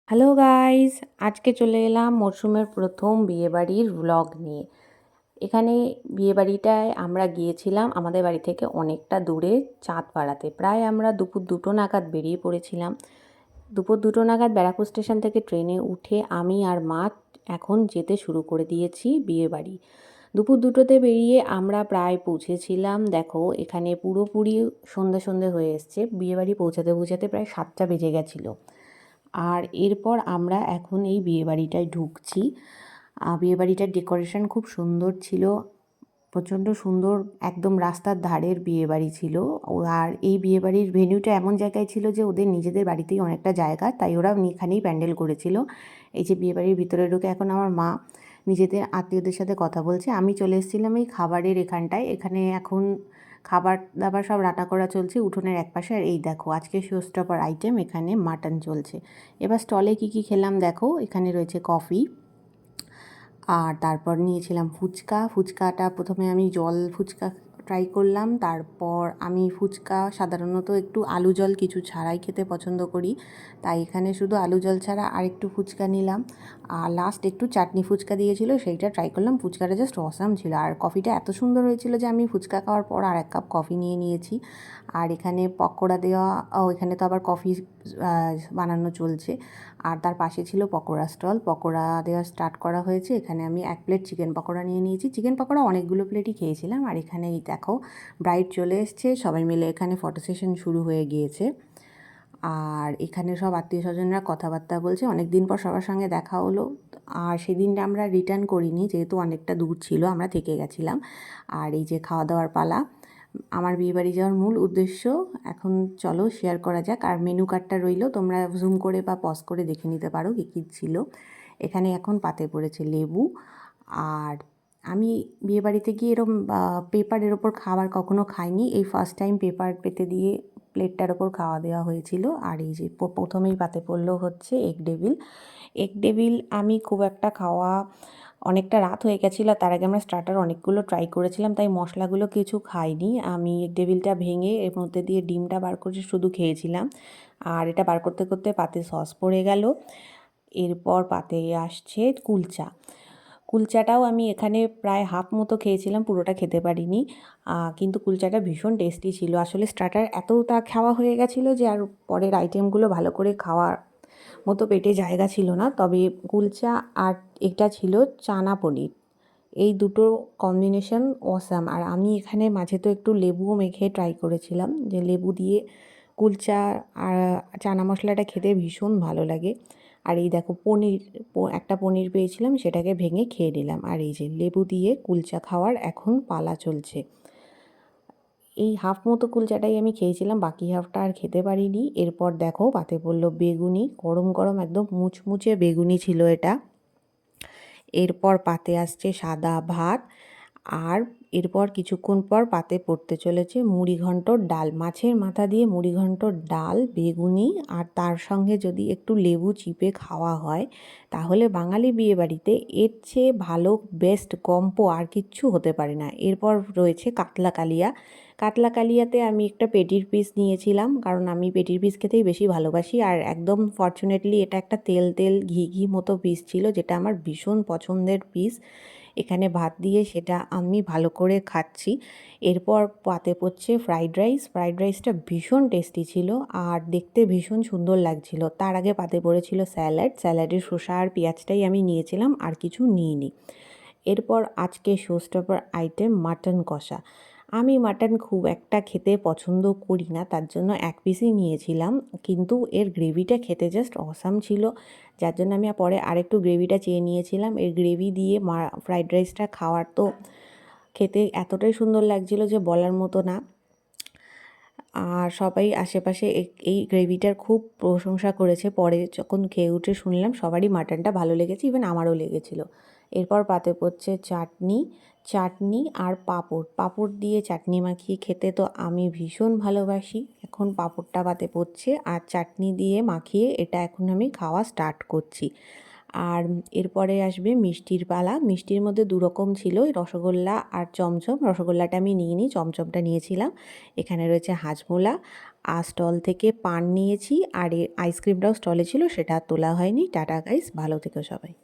Hello guys, আজকে চলে এলাম মরশুমের প্রথম বিয়েবাড়ির ব্লগ নিয়ে। এখানে বিয়েবাড়িটায় আমরা গিয়েছিলাম আমাদের বাড়ি থেকে অনেকটা দূরে চাঁদপাড়াতে। প্রায় আমরা দুপুর 2টো নাগাদ বেরিয়ে পড়েছিলাম। দুপুর 2টো নাগাদ ব্যারাকপুর স্টেশন থেকে ট্রেনে উঠে আমি আর মা এখন যেতে শুরু করে দিয়েছি বিয়েবাড়ি। দুপুর 2টোতে বেরিয়ে আমরা প্রায় পৌঁছেছিলাম। দেখো এখানে পুরোপুরি সন্ধে সন্ধে হয়ে এসছে। বিয়েবাড়ি পৌঁছাতে পৌঁছাতে প্রায় 7টা বেজে গেছিলো। আর এরপর আমরা এখন এই বিয়েবাড়িটায় ঢুকছি। বিয়েবাড়িটার ডেকোরেশন খুব সুন্দর ছিল, প্রচণ্ড সুন্দর, একদম রাস্তার ধারের বিয়েবাড়ি ছিল। আর এই বিয়েবাড়ির ভেন্যুটা এমন জায়গায় ছিল যে ওদের নিজেদের বাড়িতেই অনেকটা জায়গা, তাই ওরা এখানেই প্যান্ডেল করেছিল। এই যে বিয়েবাড়ির ভিতরে ঢুকে এখন আমার মা নিজেদের আত্মীয়দের সাথে কথা বলছে। আমি চলে এসেছিলাম এই খাবারের এখানটায়। এখানে এখন খাবার দাবার সব রান্না করা চলছে উঠোনের একপাশে। আর এই দেখো আজকে শোস্টপার আইটেম, এখানে মাটন চলছে। এবার স্টলে কী খেলাম দেখো। এখানে রয়েছে কফি, আর তারপর নিয়েছিলাম ফুচকা। ফুচকাটা প্রথমে আমি জল ফুচকা ট্রাই করলাম। তারপর আমি ফুচকা সাধারণত একটু আলু জল কিছু ছাড়াই খেতে পছন্দ করি, তাই এখানে শুধু আলু জল ছাড়া আরেকটু ফুচকা নিলাম। আর লাস্ট একটু চাটনি ফুচকা দিয়েছিল, সেইটা ট্রাই করলাম। ফুচকাটা জাস্ট অসাম ছিল, আর কফিটা এত সুন্দর হয়েছিল যে আমি ফুচকা খাওয়ার পর আর 1 কাপ কফি নিয়ে নিয়েছি। আর এখানে পকোড়া দেওয়া, এখানে তো আবার কফি বানানো চলছে। আর তার পাশে ছিল পকোড়া স্টল, পকোড়া দেওয়া স্টার্ট করা হয়েছে। এখানে আমি 1 প্লেট চিকেন পকোড়া নিয়ে নিয়েছি। চিকেন পকোড়া অনেকগুলো প্লেটই খেয়েছিলাম। আর এখানে এই দেখো ব্রাইড চলে এসছে, সবাই মিলে এখানে ফটো সেশন শুরু হয়ে গিয়েছে। আর এখানে সব আত্মীয় স্বজনরা কথাবার্তা বলছে, অনেক দিন পর সবার সঙ্গে দেখা হলো। আর সেদিনটা আমরা রিটার্ন করিনি, যেহেতু অনেকটা দূর ছিল, আমরা থেকে গেছিলাম। আর এই যে খাওয়া দাওয়ার পালা। আমার বিয়েবাড়ি যাওয়ার মূল উদ্দেশ্য এখন চলো শেয়ার করা যাক। আর মেনু কার্ডটা রইলো, তোমরা জুম করে বা পজ করে দেখে নিতে পারো কী কী ছিল। এখানে এখন পাতে পড়েছে লেবু। আর আমি বিয়েবাড়িতে গিয়ে এরকম পেপারের ওপর খাবার কখনো খাইনি, এই ফার্স্ট টাইম পেপার পেতে দিয়ে প্লেটটার ওপর খাওয়া দেওয়া হয়েছিল। আর এই যে প্রথমেই পাতে পড়লো হচ্ছে এগ ডেভিল। এগ ডেভিল আমি খুব একটা খাওয়া, অনেকটা রাত হয়ে গেছিলো, তার আগে আমরা স্টার্টার অনেকগুলো ট্রাই করেছিলাম, তাই মশলাগুলো কিছু খাইনি। আমি এগ ডেভিলটা ভেঙে এর মধ্যে দিয়ে ডিমটা বার করে শুধু খেয়েছিলাম। আর এটা বার করতে করতে পাতে সস পড়ে গেল। এরপর পাতে আসছে কুলচা। কুলচাটাও আমি এখানে প্রায় হাফ মতো খেয়েছিলাম, পুরোটা খেতে পারিনি। কিন্তু কুলচাটা ভীষণ টেস্টি ছিল। আসলে স্টার্টার এতটা খাওয়া হয়ে গেছিলো যে আর পরের আইটেমগুলো ভালো করে খাওয়ার মতো পেটে জায়গা ছিল না। তবে কুলচা আর এটা ছিল চানা পনির, এই দুটো কম্বিনেশন অসাম। আর আমি এখানে মাঝে তো একটু লেবুও মেখে ট্রাই করেছিলাম, যে লেবু দিয়ে কুলচা আর চানা মশলাটা খেতে ভীষণ ভালো লাগে। আর এই দেখো পনির, একটা পনির পেয়েছিলাম, সেটাকে ভেঙে খেয়ে নিলাম। আর এই যে লেবু দিয়ে কুলচা খাওয়ার এখন পালা চলছে। এই হাফ মতো কুলচাটাই আমি খেয়েছিলাম, বাকি হাফটা আর খেতে পারিনি। এরপর দেখো পাতে পড়লো বেগুনি, গরম গরম একদম মুচমুচে বেগুনি ছিল এটা। এরপর পাতে আসছে সাদা ভাত। আর এরপর কিছুক্ষণ পর পাতে পড়তে চলেছে মুড়িঘণ্টর ডাল, মাছের মাথা দিয়ে মুড়িঘণ্টর ডাল, বেগুনি, আর তার সঙ্গে যদি একটু লেবু চিপে খাওয়া হয়, তাহলে বাঙালি বিয়েবাড়িতে এর চেয়ে ভালো বেস্ট কম্পো আর কিচ্ছু হতে পারে না। এরপর রয়েছে কাতলা কালিয়া। কাতলা কালিয়াতে আমি একটা পেটির পিস নিয়েছিলাম, কারণ আমি পেটির পিস খেতেই বেশি ভালোবাসি। আর একদম ফর্চুনেটলি এটা একটা তেল তেল ঘি ঘি মতো পিস ছিল, যেটা আমার ভীষণ পছন্দের পিস। এখানে ভাত দিয়ে সেটা আমি ভালো করে খাচ্ছি। এরপর পাতে পড়ছে ফ্রাইড রাইস। ফ্রাইড রাইসটা ভীষণ টেস্টি ছিল আর দেখতে ভীষণ সুন্দর লাগছিল। তার আগে পাতে পড়েছিল স্যালাড। স্যালাডের শসা আর পেঁয়াজটাই আমি নিয়েছিলাম, আর কিছু নিইনি। এরপর আজকে শোস্টপার আইটেম মাটন কষা। আমি মাটন খুব একটা খেতে পছন্দ করি না, তার জন্য 1 পিসই নিয়েছিলাম, কিন্তু এর গ্রেভিটা খেতে জাস্ট অসাম ছিল, যার জন্য আমি পরে আরেকটু গ্রেভিটা চেয়ে নিয়েছিলাম। এর গ্রেভি দিয়ে ফ্রাইড রাইসটা খাওয়ার তো খেতে এতটাই সুন্দর লাগছিল যে বলার মতো না। আর সবাই আশেপাশে এই গ্রেভিটার খুব প্রশংসা করেছে। পরে যখন খেয়ে উঠে শুনলাম সবারই মাটনটা ভালো লেগেছে, ইভেন আমারও লেগেছিল। এরপর পাতে পড়ছে চাটনি। চাটনি আর পাঁপড়। পাঁপড় দিয়ে চাটনি মাখিয়ে খেতে তো আমি ভীষণ ভালোবাসি। এখন পাঁপড়টা পাতে পড়ছে আর চাটনি দিয়ে মাখিয়ে এটা এখন আমি খাওয়া স্টার্ট করছি। আর এরপরে আসবে মিষ্টির পালা। মিষ্টির মধ্যে দু রকম ছিল, রসগোল্লা আর চমচম। রসগোল্লাটা আমি নিইনি, চমচমটা নিয়েছিলাম। এখানে রয়েছে হাজমোলা, আর স্টল থেকে পান নিয়েছি, আর আইসক্রিমটাও স্টলে ছিল, সেটা আর তোলা হয়নি। টাটা গাইস, ভালো থেকো সবাই।